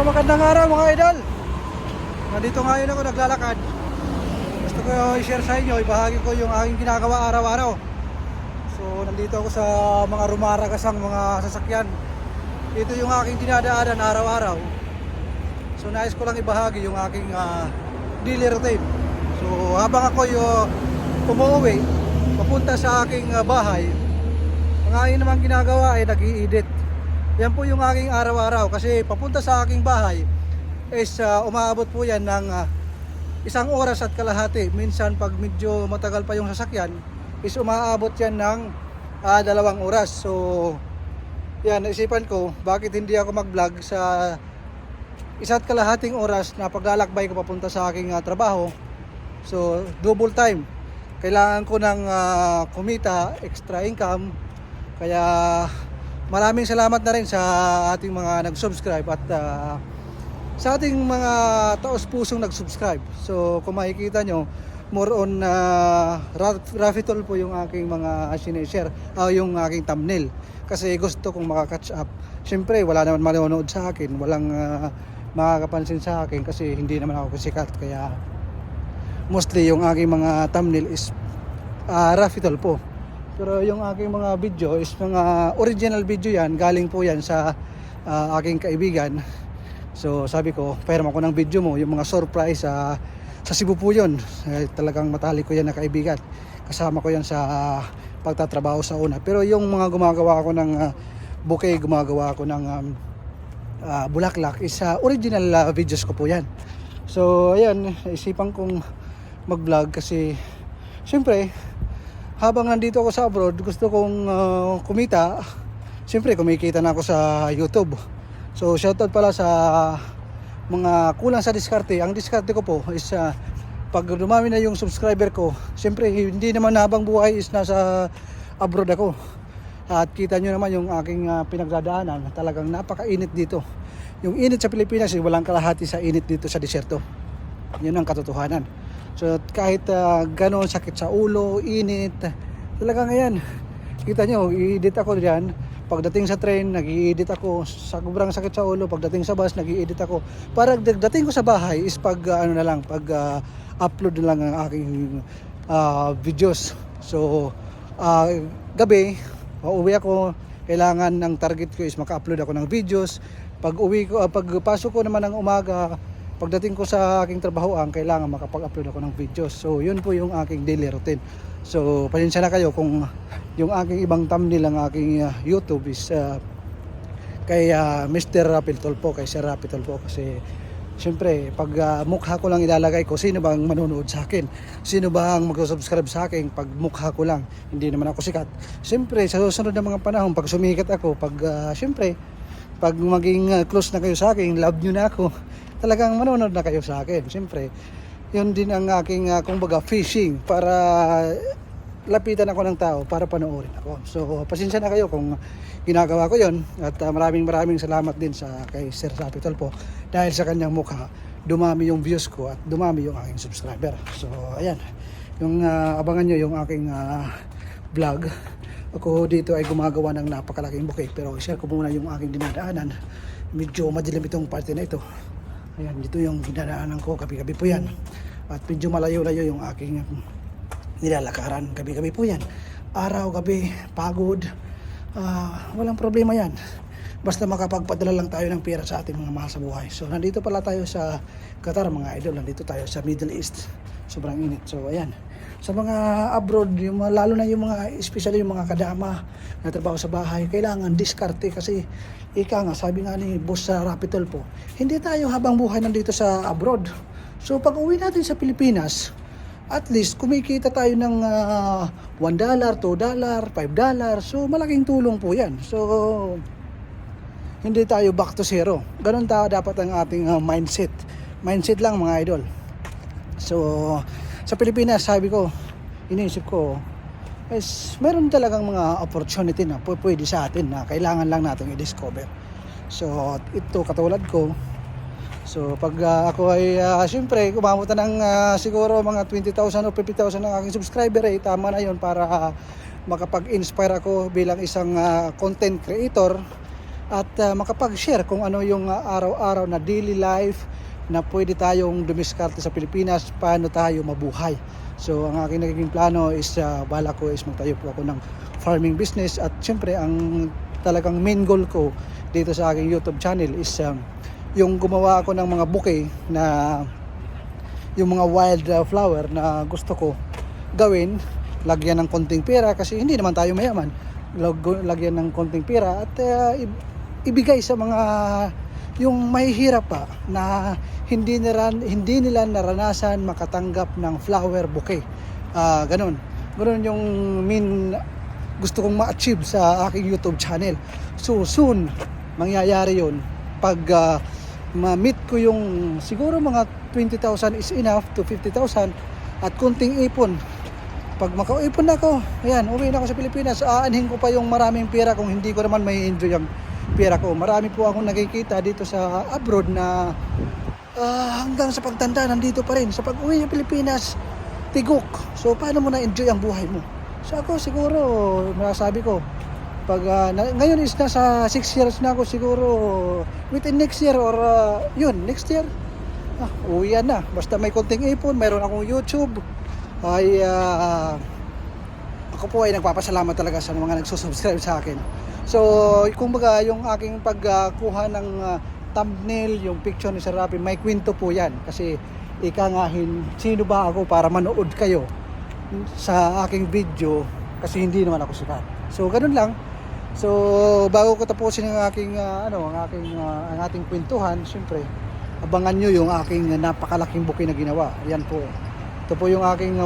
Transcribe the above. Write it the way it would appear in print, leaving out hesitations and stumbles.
Magandang araw mga idol. Nandito ngayon ako naglalakad. Gusto ko i-share sa inyo, ibahagi ko yung aking ginagawa araw-araw. So nandito ako sa mga rumaragasang mga sasakyan. Ito yung aking dinadaanan araw-araw. So nais ko lang ibahagi yung aking daily routine. So habang ako umuwi papunta sa aking bahay, ang aking naman ginagawa ay nag-i-edit. Yan po yung aking araw-araw kasi papunta sa aking bahay is umaabot po yan ng 1 oras at kalahati. Minsan pag medyo matagal pa yung sasakyan is umaabot yan ng 2 oras. So yan, naisipan ko bakit hindi ako mag-vlog sa 1 kalahating oras na paglalakbay ko papunta sa aking trabaho. So double time. Kailangan ko ng kumita, extra income. Kaya maraming salamat na rin sa ating mga nag-subscribe at sa ating mga taos-pusong nag-subscribe. So kung makikita nyo, more on Rafitol po yung aking mga sinishare, yung aking thumbnail. Kasi gusto kong makakatch up. Siyempre wala naman manonood sa akin, walang makakapansin sa akin kasi hindi naman ako sikat. Kaya mostly yung aking mga thumbnail is Rafitol po. Pero yung aking mga video is mga original video yan. Galing po yan sa aking kaibigan. So sabi ko, pairam ako ng video mo. Yung mga surprise sa Cebu po yun. Talagang matalik ko yan na kaibigan. Kasama ko yan sa pagtatrabaho sa una. Pero yung mga gumagawa ko ng bouquet, gumagawa ko ng bulaklak is original videos ko po yan. So ayan, isipan kong mag-vlog kasi siyempre habang nandito ako sa abroad, gusto kong kumita. Siyempre, kumikita na ako sa YouTube. So, shoutout pala sa mga kulang sa diskarte. Ang diskarte ko po is pag dumami na yung subscriber ko, siyempre, hindi naman habang buhay is nasa abroad ako. At kita nyo naman yung aking pinagdadaanan. Talagang napakainit dito. Yung init sa Pilipinas, walang kalahati sa init dito sa disyerto. Yun ang katotohanan. So kahit gano'n sakit sa ulo, init, talagang ayan, kita nyo, i-edit ako diyan. Pagdating sa train, nag-i-edit ako. Sa sobrang sakit sa ulo, pagdating sa bus, nag-i-edit ako. Para dating ko sa bahay is pag upload na lang ang aking videos. So gabi, uuwi ako, kailangan ng target ko is maka-upload ako ng videos. Pagpasok ko naman ng umaga, pagdating ko sa aking trabahoan, kailangan makapag-upload ako ng videos. So yun po yung aking daily routine. So pasensya na kayo kung yung aking ibang thumbnail ng aking YouTube is kay Mr. Rapitol po, kay Sir Rapitol po. Kasi syempre pag mukha ko lang ilalagay ko, sino bang manonood sa akin? Sino bang mag-subscribe sa akin pag mukha ko lang? Hindi naman ako sikat. Syempre sa susunod na mga panahon, pag sumikat ako, syempre pag maging close na kayo sa akin, love nyo na ako, talagang manonood na kayo sa akin. Siyempre, yun din ang aking kumbaga fishing para lapitan ako ng tao para panoorin ako. So pasensya na kayo kung ginagawa ko yun. At maraming salamat din sa kay Sir Rapitol po. Dahil sa kanyang mukha, dumami yung views ko at dumami yung aking subscriber. So ayan, yung abangan nyo yung aking vlog. Ako dito ay gumagawa ng napakalaking bouquet. Pero i-share ko muna yung aking dinadaanan. Medyo madilim itong parte na ito. Ayan, dito yung dinadaanan ko. Gabi-gabi po yan. At medyo malayo-layo yung aking nilalakaran. Gabi-gabi po yan. Araw, gabi, pagod. Walang problema yan. Basta makapagpadala lang tayo ng pera sa ating mga mahal sa buhay. So nandito pala tayo sa Qatar mga idol. Nandito tayo sa Middle East. Sobrang init. So ayan. Sa mga abroad, lalo na yung mga, especially yung mga kadama na trabaho sa bahay, kailangan diskarte kasi ika nga, sabi nga ni Boss Rapitol po, hindi tayo habang buhay nandito sa abroad. So pag uwi natin sa Pilipinas, at least kumikita tayo ng $1, $2, $5. So malaking tulong po yan. So hindi tayo back to zero. Ganun dapat ang ating mindset. Mindset lang mga idol. So sa Pilipinas, sabi ko, iniisip ko, is meron talagang mga opportunity na pwede sa atin na kailangan lang natin i-discover. So ito katulad ko. So pag ako ay siyempre kumamot ng siguro mga 20,000 o 50,000 ng aking subscriber, tama na yon para makapag-inspire ako bilang isang content creator at makapag-share kung ano yung araw-araw na daily life na pwede tayong dumiskarte sa Pilipinas, paano tayo mabuhay. So ang aking nagiging plano is bala ko is magtayo po ako ng farming business, at syempre ang talagang main goal ko dito sa aking YouTube channel is yung gumawa ako ng mga bouquet na yung mga wild flower na gusto ko gawin, lagyan ng konting pera kasi hindi naman tayo mayaman, lagyan ng konting pera at ibigay sa mga yung mahihirap pa na hindi nila naranasan makatanggap ng flower bouquet. Ganun yung main gusto kong ma-achieve sa aking YouTube channel. So soon mangyayari yun pag ma-meet ko yung siguro mga 20,000 is enough to 50,000 at kunting ipon. Pag makaipon na ako, ayan, uwi na ako sa Pilipinas, aanhin ko pa yung maraming pera kung hindi ko naman may enjoy ang pera ko. Marami po akong nakikita dito sa abroad na hanggang sa pagtanda nandito pa rin. Sa pag-uwi ng Pilipinas, tigok. So paano mo na-enjoy ang buhay mo? So ako siguro, masasabi ko, pag ngayon is nasa 6 years na ako, siguro within next year or next year, uwian na. Basta may konting ipon, mayroon akong YouTube, ay ako po ay nagpapasalamat talaga sa mga nagsusubscribe sa akin. So kumbaga yung aking pagkuha ng thumbnail, yung picture ni Sir Rafi, may kwento po yan kasi ikangahin, sino ba ako para manood kayo sa aking video kasi hindi naman ako sikat. So ganun lang. So bago ko tapusin ang aking ang ating kwentuhan, syempre abangan nyo yung aking napakalaking bouquet na ginawa. Ayan po. Ito po yung aking